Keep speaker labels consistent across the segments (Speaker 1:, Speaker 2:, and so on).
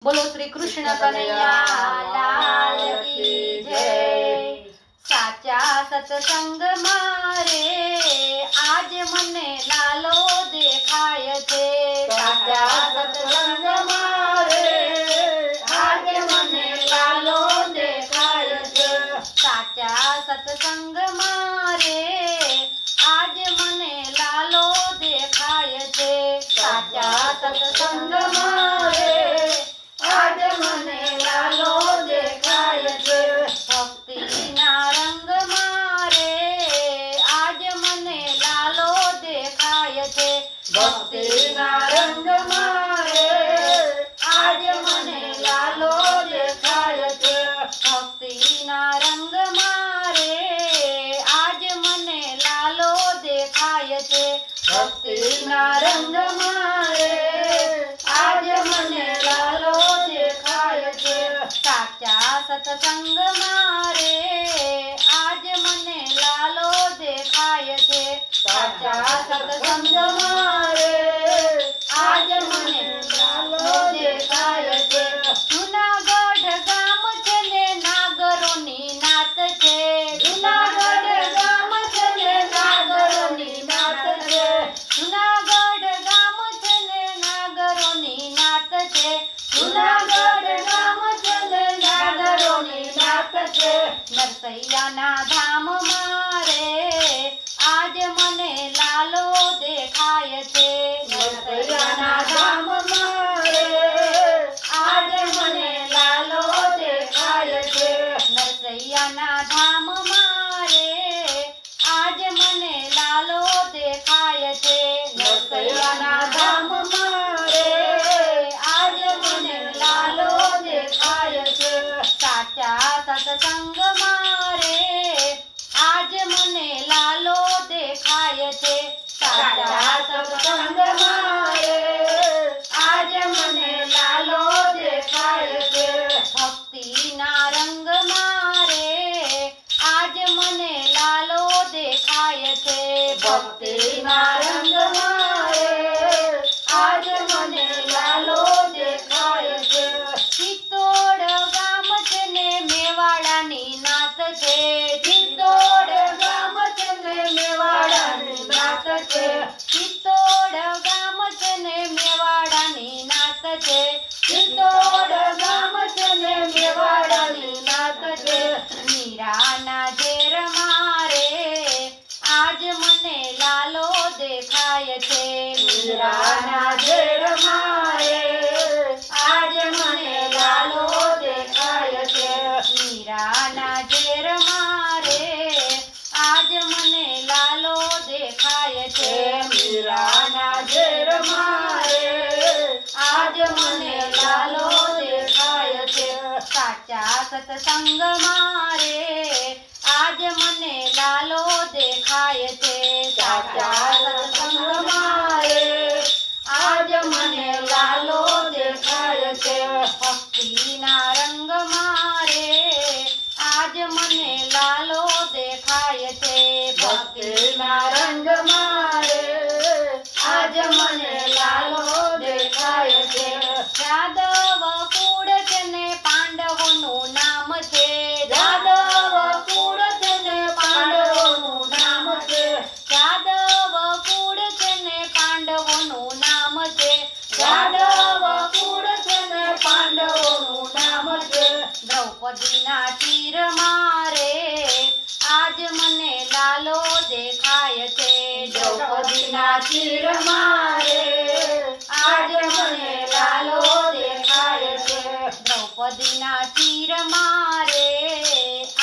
Speaker 1: बोलो श्री कृष्ण कन्हैया लाल की जय। साचा सत्संग मारे आज मने लालो देखाय छे। साचा सत्संग मारे आज मने लालो देखाय छे। साचा सत्संग मारे आज मने लालो देखाय छे। साचा सत्संग मारे आज मने लालो देखाय छे। भक्तिना रंग मारे आज मने लालो देखाय छे। भक्तिना रंग मारे आज मने लालो देखाय छे। भक्तिना रंग मारे आज मने लालो देखाय छे। भक्तिना रंग मारे आज मने लालो देखाय छे। साचा सत्संग मारे आज मने लालो देखाय छे। साचा सत्संग मारे आज मने लालो देखाय छे। जूनागढ़ गाम छे ने नागरोनी नात छे। जूनागढ़ गाम छे ने नागरोनी नात छे। जूनागढ़ गाम छे ने नागरोनी नात छे। जूनागढ़ गाम छे ने नागरोनी नात छे। नरसैयाना धाम मारे आज मने लालो देखाय छे। नरसैयाना धाम मारे आज मने लालो देखाय छे। नरसैयाना धाम मारे आज मने लालो देखाय छे। नरसैयाना धाम मारे आज मने लालो देखाय छे। साचा सत्संग मारे आज मने लालो देखाय छे। साचा सत्संग मारे आज मने लालो देखाय छे। भक्तिना रंग मारे आज मने लालो देखाय छे। भक्तिना रंग मारे आज मने लालो देखाय छे। चित्तोड़ गाम छे ने मेवाड़ानी नात छे। चित्तोड़ गाम छे ने मेवाड़ानी नात छे। चित्तोड़ गाम छे ने मेवाड़ानी नात छे। चित्तोड़ गाम छे ने मेवाड़ानी नात छे। मीराना झेर मारे आज मने लालो देखाय छे। मीराना झेर मारे आज मने लालो देखाय छे। मीराना झेर मारे आज मने लालो देखाय छे। मीराना झेर मारे आज मने लालो देखाय छे। साचा सत्संग मारे आज मने लालो देखाय छे। साचा सत्संग मारे आज मने लालो देखाय छे। भक्तिना रंग मारे आज मने लालो देखाय छे। भक्तिना रंग मारे आज मने लालो देखाय छे। यादव कूड़ छे ने पांडवोनुं नाम छे। यादव कूड़ छे ने पांडवोनुं नाम छे। यादव कूड़ छे ने पांडवोनुं नाम छे। यादव कूड़ छे ने पांडवोनुं नाम छे। द्रौपदीना तीर मारे आज मने लालो देखाय छे। द्रौपदीना तीर मारे आज मने लालो देखाय छे। द्रौपदीना तीर मारे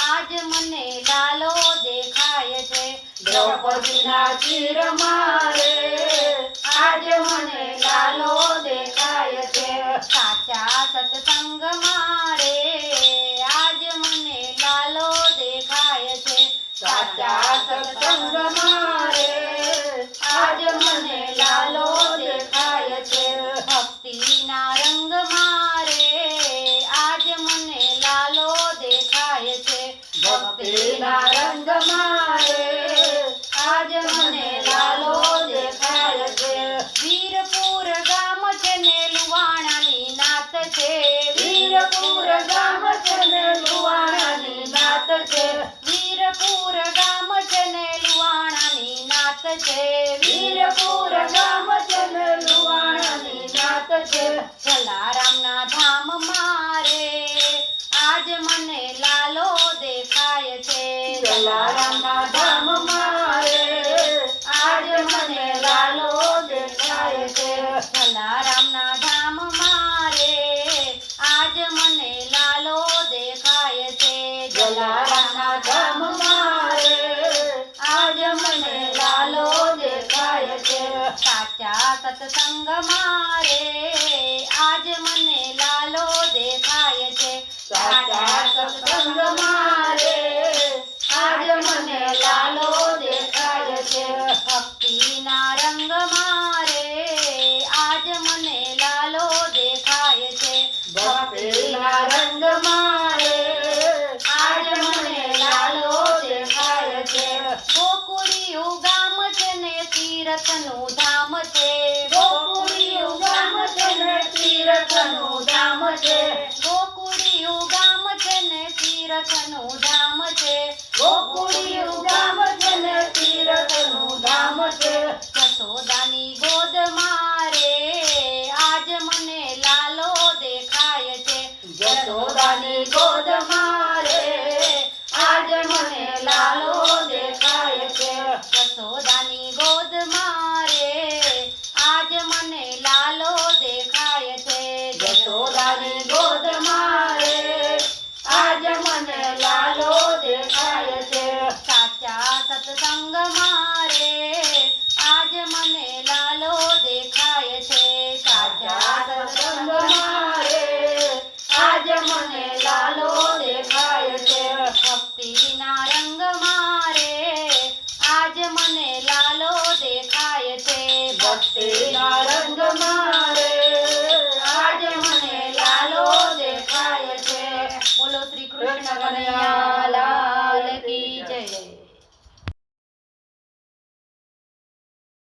Speaker 1: आज मने लालो देखाय छे। द्रौपदीना तीर मारे आज मने लालो देखाय छे। साचा सत्संग मारे आज मने लालो देखाय छे। साचा सत्संग मारे आज मने लालो देखाय छे। भक्तिना रंग मारे आज मने लालो देखाय छे। भक्तिना रंग मारे आज मने लालो देखाय छे। वीरपुर गाम छे ने लुवाणानी नात छे।
Speaker 2: વીરપુર ગામ છે ને લુવાણાની નાત છે.
Speaker 1: વીરપુર ગામ છે ને લુવાણાની નાત છે.
Speaker 2: વીરપુર ગામ છે ને લુવાણાની નાત છે.
Speaker 1: જલારામના ધામ મારે આજ મને લાલો દેખાય છે.
Speaker 2: જલારામના ધામ મારે આજ મને લાલો દેખાય છે.
Speaker 1: જલારામના ધામ મારે આજ મને લાલો દેખાય છે.
Speaker 2: જલારામના ધામ મારે આજ મને લાલો દેખાય છે.
Speaker 1: સાચા સત્સંગ મારે આજ મને લાલો દેખાય છે.
Speaker 2: સાચા સત્સંગ મારે આજ મને લાલો દેખાય છે.
Speaker 1: ભક્તિના રંગ મારે આજ મને લાલો દેખાય છે.
Speaker 2: ભક્તિના રંગ મારે આજ મને લાલો દેખાય છે.
Speaker 1: ગોકુળિયું ગામ છે ને તીરથનું ધામ છે.
Speaker 2: ગોકુળિયું ગામ છે ને તીરથનું ધામ છે.
Speaker 1: ગોકુળિયું ગામ છે ને તીરથનું ધામ છે.
Speaker 2: ગોકુળિયું ગામ છે ને તીરથનું ધામ છે.
Speaker 1: જશોદાની ગોદ મારે આજ મને લાલો દેખાય છે.
Speaker 2: જશોદાની ગોદ મારે આજ મને લાલો દેખાય છે.
Speaker 1: જશોદાની ગોદ મારે આજ મને લાલો દેખાય છે.
Speaker 2: જશોદાની ગોદ મારે આજ મને લાલો દેખાય છે.
Speaker 1: સાચા સત્સંગ મારે આજ મને લાલો દેખાય છે.
Speaker 2: સાચા સત્સંગ મારે આજ મને લાલો દેખાય છે.
Speaker 1: ભક્તિના રંગ મારે આજ મને લાલો દેખાય છે.
Speaker 2: ભક્તિના રંગ મારે આજ મને લાલો દેખાય છે.
Speaker 1: બોલો શ્રી કૃષ્ણ કનૈયા